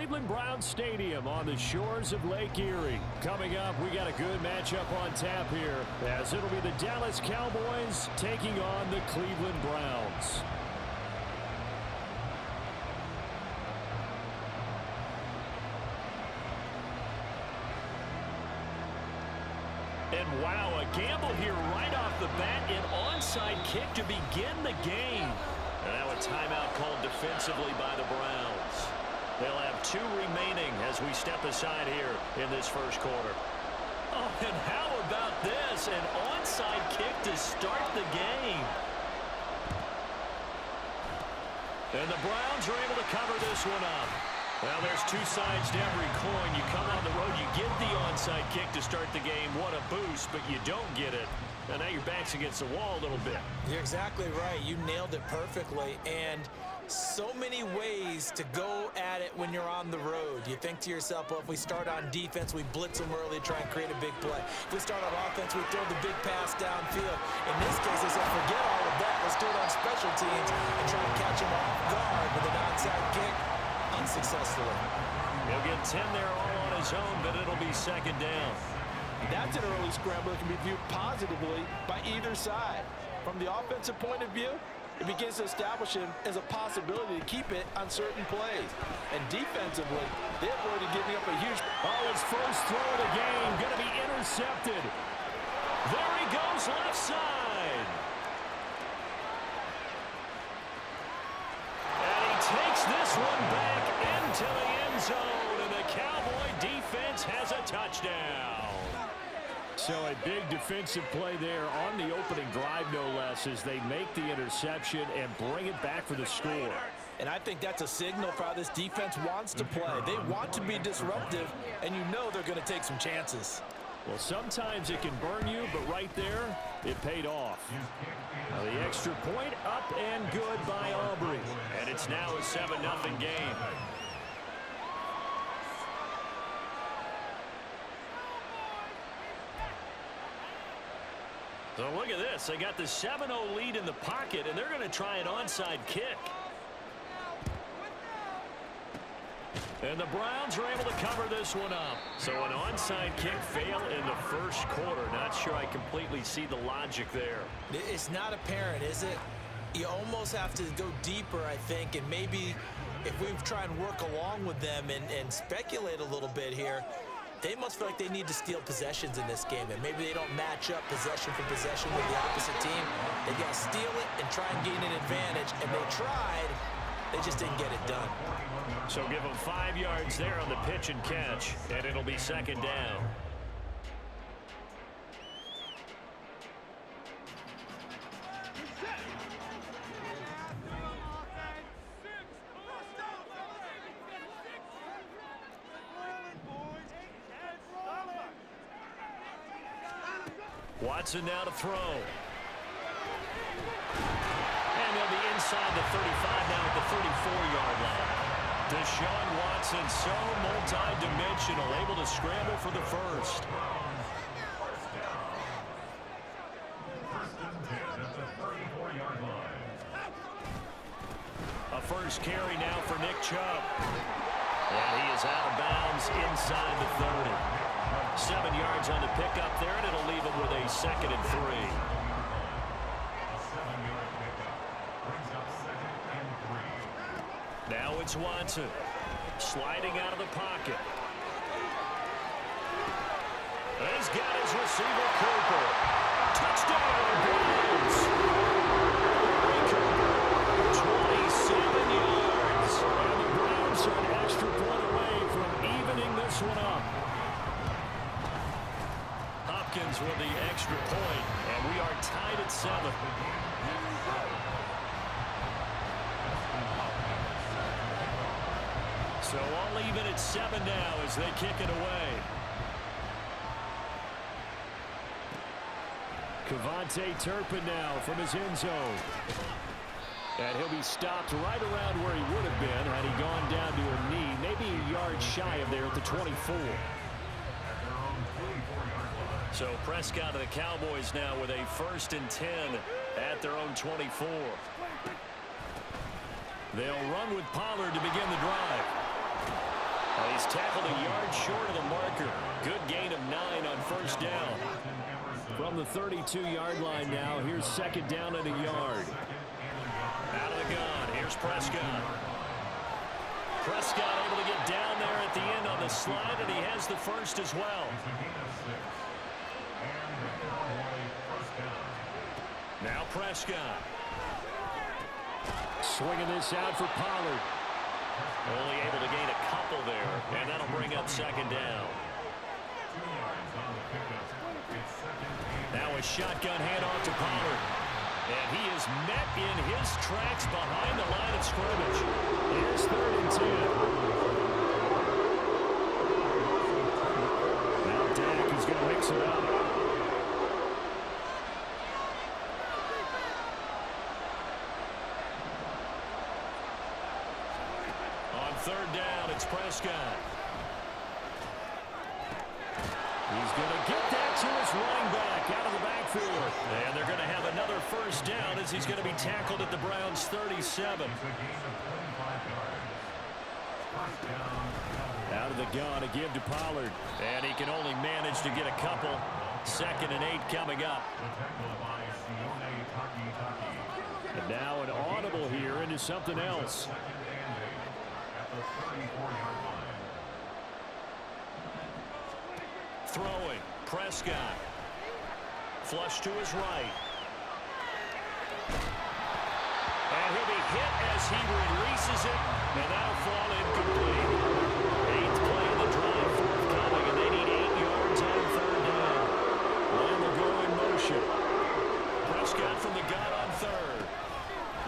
Cleveland Browns Stadium on the shores of Lake Erie. Coming up, we got a good matchup on tap here, as it'll be the Dallas Cowboys taking on the Cleveland Browns. And wow, a gamble here right off the bat, an onside kick to begin the game. And now a timeout called defensively by the Browns. They'll have 2 remaining as we step aside here in this first quarter. Oh, and how about this? An onside kick to start the game. And the Browns are able to cover this one up. Well, there's 2 sides to every coin. You come on the road, you get the onside kick to start the game. What a boost, but you don't get it. And now your back's against the wall a little bit. You're exactly right. You nailed it perfectly. And so many ways to go at it when you're on the road. You think to yourself, well, if we start on defense, we blitz them early, try and create a big play. If we start on offense, we throw the big pass downfield. In this case, they said, forget all of that. Let's do it on special teams and try and catch them off guard with an onside kick unsuccessfully. He'll get 10 there all on his own, but it'll be second down. That's an early scramble that can be viewed positively by either side. From the offensive point of view, it begins to establish him as a possibility to keep it on certain plays. And defensively, they're already giving up a huge... Oh, his first throw of the game going to be intercepted. There he goes, left side. And he takes this one back into the end zone, and the Cowboy defense has a touchdown. So a big defensive play there on the opening drive, no less, as they make the interception and bring it back for the score. And I think that's a signal for how this defense wants to play. They want to be disruptive, and you know they're going to take some chances. Well, sometimes it can burn you, but right there, it paid off. Now the extra point up and good by Aubrey. And it's now a 7-0 game. So look at this. They got the 7-0 lead in the pocket, and they're going to try an onside kick. And the Browns are able to cover this one up. So an onside kick fail in the first quarter. Not sure I completely see the logic there. It's not apparent, is it? You almost have to go deeper, I think, and maybe if we try and work along with them and speculate a little bit here, they must feel like they need to steal possessions in this game, and maybe they don't match up possession for possession with the opposite team. They got to steal it and try and gain an advantage, and they tried. They just didn't get it done. So give them 5 yards there on the pitch and catch, and it'll be second down. Watson now to throw. And they'll be inside the 35 now at the 34-yard line. Deshaun Watson so multi-dimensional, able to scramble for the first. A first carry now for Nick Chubb. And he is out of bounds inside the 30. 7 yards on the pickup there, and it'll leave him with a 2nd and 3. Now it's Watson, sliding out of the pocket. He's got his receiver, Cooper. Touchdown, Browns! Cooper, 27 yards. And the Browns are an extra point away from evening this one up. Hopkins with the extra point, and we are tied at 7. So all even at 7 now as they kick it away. Cavante Turpin now from his end zone. And he'll be stopped right around where he would have been had he gone down to a knee, maybe a yard shy of there at the 24. So Prescott and the Cowboys now with a 1st and 10 at their own 24. They'll run with Pollard to begin the drive. He's tackled a yard short of the marker. Good gain of 9 on first down. From the 32-yard line now, here's second down and a yard. Out of the gun, here's Prescott. Prescott able to get down there at the end on the slide, and he has the first as well. Now Prescott. Swinging this out for Pollard. Only able to gain a couple there, and that'll bring up second down. Now a shotgun handoff to Pollard. And he is met in his tracks behind the line of scrimmage. Here's 3rd and 10. Now Dak is going to mix it up. On 3rd down, it's Prescott. He's going to get that to his running back out of the backfield. And they're going to have another first down as he's going to be tackled at the Browns' 37. Out of the gun to give to Pollard. And he can only manage to get a couple. 2nd and 8 coming up. And now an audible here into something else. Throwing, Prescott. Flush to his right. And he'll be hit as he releases it, and that'll fall incomplete. 8th play of the drive forthcoming, and they need 8 yards on 3rd down. Line will go in motion. Prescott from the gun on 3rd.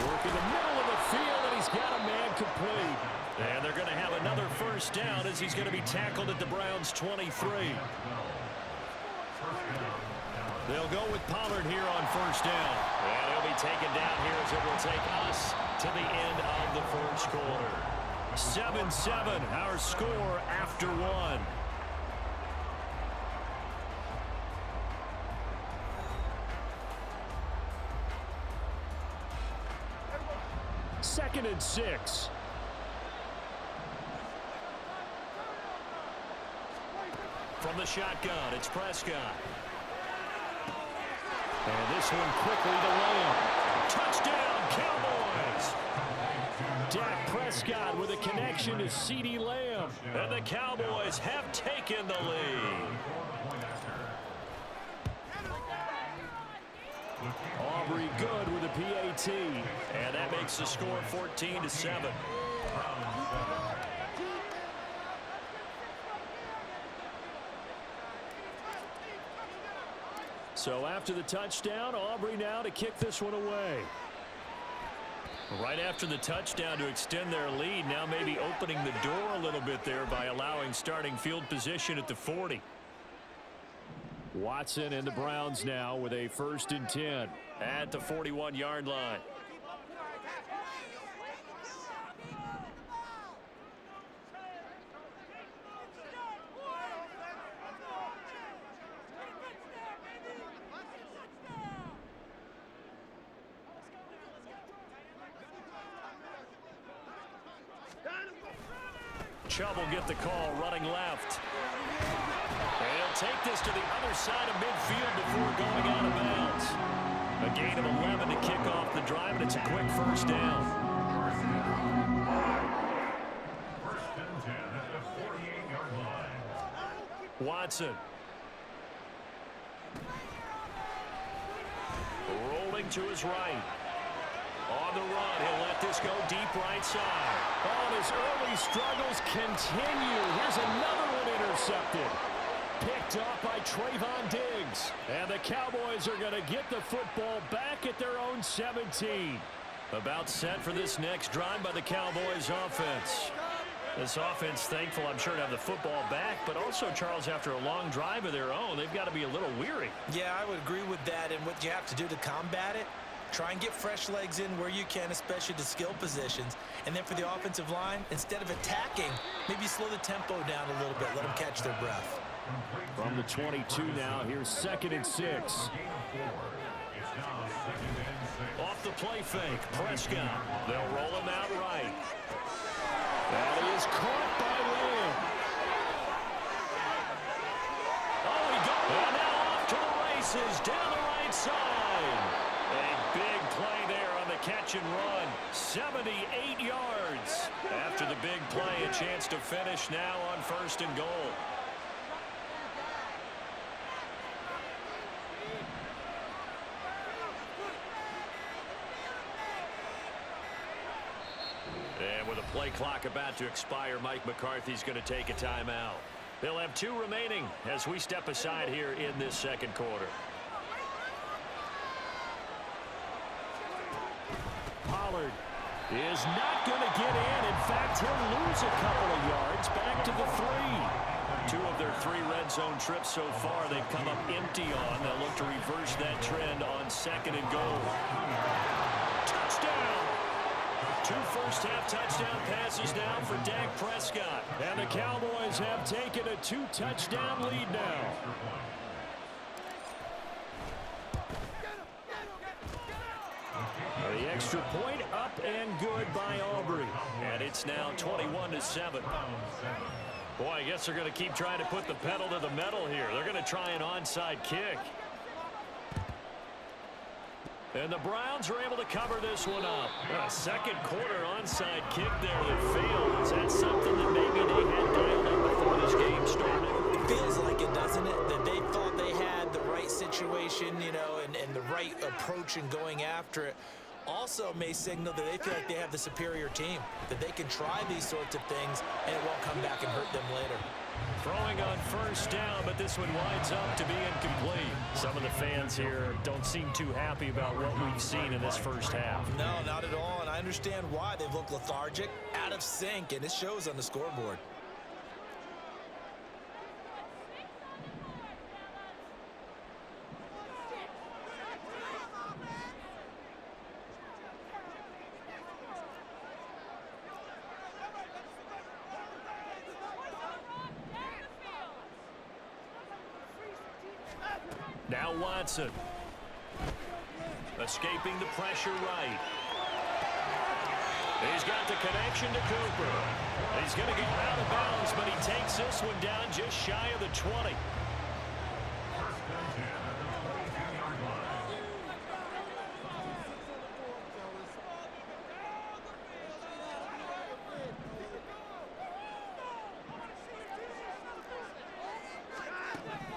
Working the middle of the field, and he's got a man complete. And they're going to have another first down as he's going to be tackled at the Browns' 23. They'll go with Pollard here on first down. And he'll be taken down here as it will take us to the end of the first quarter. 7-7, our score after 1. Second and 6. From the shotgun, it's Prescott. And this one quickly to Lamb. Touchdown, Cowboys! Dak Prescott with a connection to CeeDee Lamb. And the Cowboys have taken the lead. Aubrey good with a PAT. And that makes the score 14-7. So after the touchdown, Aubrey now to kick this one away. Right after the touchdown to extend their lead, now maybe opening the door a little bit there by allowing starting field position at the 40. Watson and the Browns now with a 1st and 10. At the 41-yard line. Chubb will get the call running left. And he'll take this to the other side of midfield before going out of bounds. A gain of 11 to kick off the drive, and it's a quick first down. Watson. Rolling to his right. On the run, he'll let this go deep right side. Oh, his early struggles continue. Here's another one intercepted. Picked off by Trayvon Diggs. And the Cowboys are going to get the football back at their own 17. About set for this next drive by the Cowboys offense. This offense, thankful, I'm sure, to have the football back, but also, Charles, after a long drive of their own, they've got to be a little weary. Yeah, I would agree with that, and what you have to do to combat it, try and get fresh legs in where you can, especially to skill positions. And then for the offensive line, instead of attacking, maybe slow the tempo down a little bit, let them catch their breath. From the 22 now, here's 2nd and 6. Off the play fake, Prescott. They'll roll him out right. That is caught by Lamb. races down the right side. A big play there on the catch and run. 78 yards. After the big play, a chance to finish now on 1st and goal. And with a play clock about to expire, Mike McCarthy's going to take a timeout. He'll have 2 remaining as we step aside here in this 2nd quarter. Pollard is not going to get in. In fact, he'll lose a couple of yards back to the 3. 2 of their 3 red zone trips so far they've come up empty on. They'll look to reverse that trend on 2nd and goal. Touchdown! 2 first-half touchdown passes now for Dak Prescott. And the Cowboys have taken a 2-touchdown lead now. The extra point up and good by Aubrey. And it's now 21-7. Boy, I guess they're going to keep trying to put the pedal to the metal here. They're going to try an onside kick. And the Browns are able to cover this one up. A 2nd quarter onside kick there that failed. Is that something that maybe they had dialed up before this game started? It feels like it, doesn't it? That they thought they had the right situation, you know, and the right approach in going after it. Also may signal that they feel like they have the superior team, that they can try these sorts of things and it won't come back and hurt them later. Throwing on 1st down, but this one winds up to be incomplete. Some of the fans here don't seem too happy about what we've seen in this 1st half. No, not at all, and I understand why. They've looked lethargic, out of sync, and it shows on the scoreboard. Now Watson. Escaping the pressure right. He's got the connection to Cooper. He's going to go out of bounds, but he takes this one down just shy of the 20.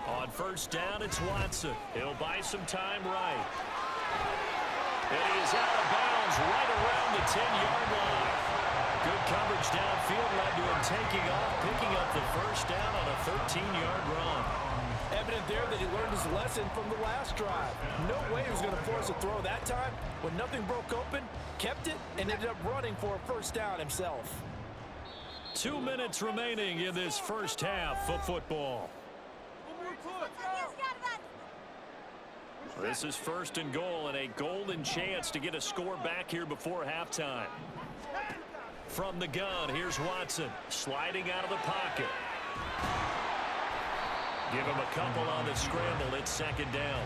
On 1st down, it's Watson. He'll buy some time right. And he's out of bounds right around the 10-yard line. Good coverage downfield led to him taking off, picking up the 1st down on a 13-yard run. Evident there that he learned his lesson from the last drive. No way he was going to force a throw that time. When nothing broke open, kept it, and ended up running for a 1st down himself. 2 minutes remaining in this 1st half of football. This is 1st and goal and a golden chance to get a score back here before halftime. From the gun, here's Watson sliding out of the pocket. Give him a couple on the scramble. It's 2nd down.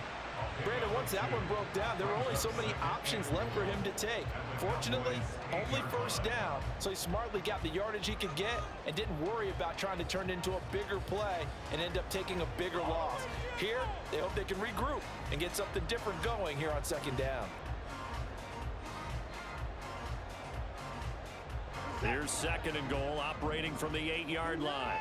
Brandon, once that one broke down, there were only so many options left for him to take. Fortunately, only 1st down, so he smartly got the yardage he could get and didn't worry about trying to turn it into a bigger play and end up taking a bigger loss. Here, they hope they can regroup and get something different going here on 2nd down. Here's 2nd and goal, operating from the 8-yard line.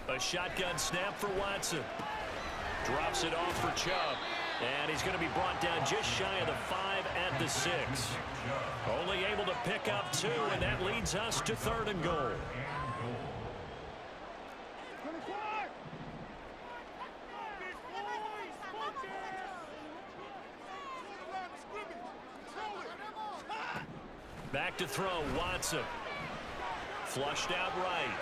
A shotgun snap for Watson. Drops it off for Chubb. And he's going to be brought down just shy of the 5 at the 6. Only able to pick up 2, and that leads us to 3rd and goal. Back to throw, Watson. Flushed out right.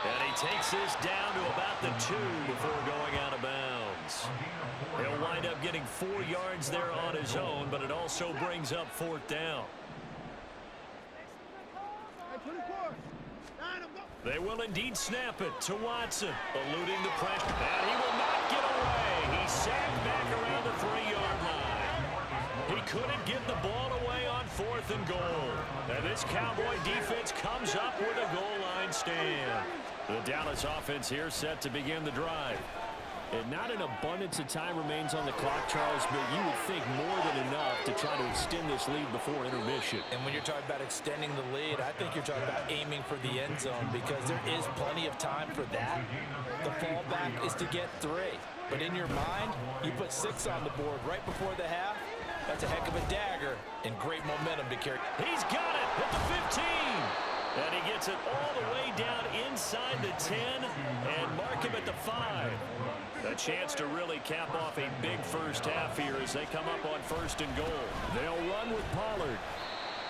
And he takes this down to about the 2 before going out of bounds. He'll wind up getting 4 yards there on his own, but it also brings up 4th down. They will indeed snap it to Watson, eluding the pressure. And he will not get away. He's sacked back around the 3-yard line. couldn't get the ball away on 4th and goal. And this Cowboy defense comes up with a goal line stand. The Dallas offense here set to begin the drive. And not an abundance of time remains on the clock, Charles, but you would think more than enough to try to extend this lead before intermission. And when you're talking about extending the lead, I think you're talking about aiming for the end zone because there is plenty of time for that. The fallback is to get 3. But in your mind, you put 6 on the board right before the half. That's a heck of a dagger and great momentum to carry. He's got it at the 15. And he gets it all the way down inside the 10 and mark him at the 5. A chance to really cap off a big first half here as they come up on 1st and goal. They'll run with Pollard.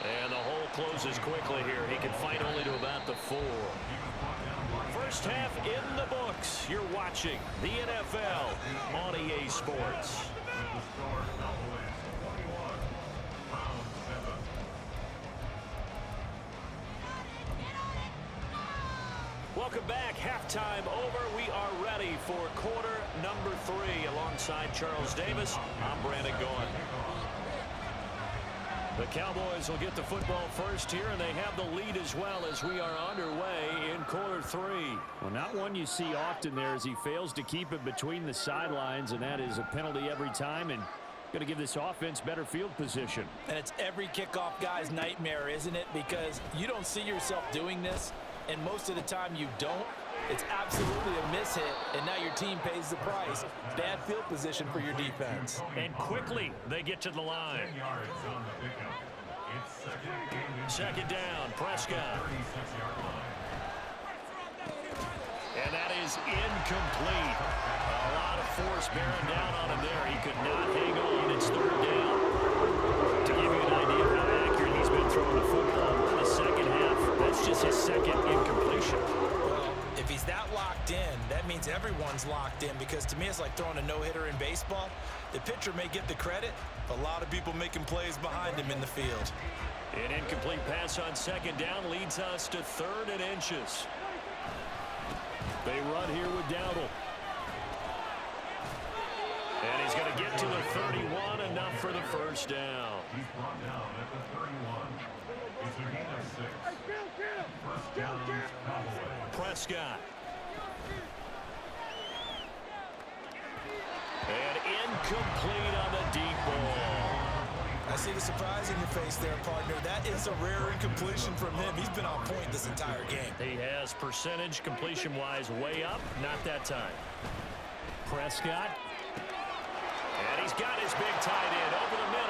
And the hole closes quickly here. He can fight only to about the 4. First half in the books. You're watching the NFL on EA Sports. Welcome back. Halftime over. We are ready for quarter number 3. Alongside Charles Davis, I'm Brandon Gaughan. The Cowboys will get the football first here, and they have the lead as well as we are underway in quarter 3. Well, not one you see often there as he fails to keep it between the sidelines, and that is a penalty every time, and going to give this offense better field position. And it's every kickoff guy's nightmare, isn't it? Because you don't see yourself doing this, and most of the time you don't. It's absolutely a mishit, and now your team pays the price. Bad field position for your defense. And quickly, they get to the line. Second down, Prescott. And that is incomplete. A lot of force bearing down on him there. He could not hang on. It's 3rd down. To give you an idea of how accurate he's been throwing the football, we're in the second half. That's just his 2nd incompletion. Well, if he's that locked in, that means everyone's locked in, because to me it's like throwing a no-hitter in baseball. The pitcher may get the credit, a lot of people making plays behind him in the field. An incomplete pass on 2nd down leads us to 3rd and inches. They run here with Dowdle. And he's going to get to the 31, enough for the first down. He's brought down at the 31. It's a gain of 6. First down, Cowboys. Prescott. And incomplete on the deep ball. I see the surprise in your face there, partner. That is a rare incompletion from him. He's been on point this entire game. He has percentage completion-wise way up. Not that time. Prescott. And he's got his big tight end over the middle.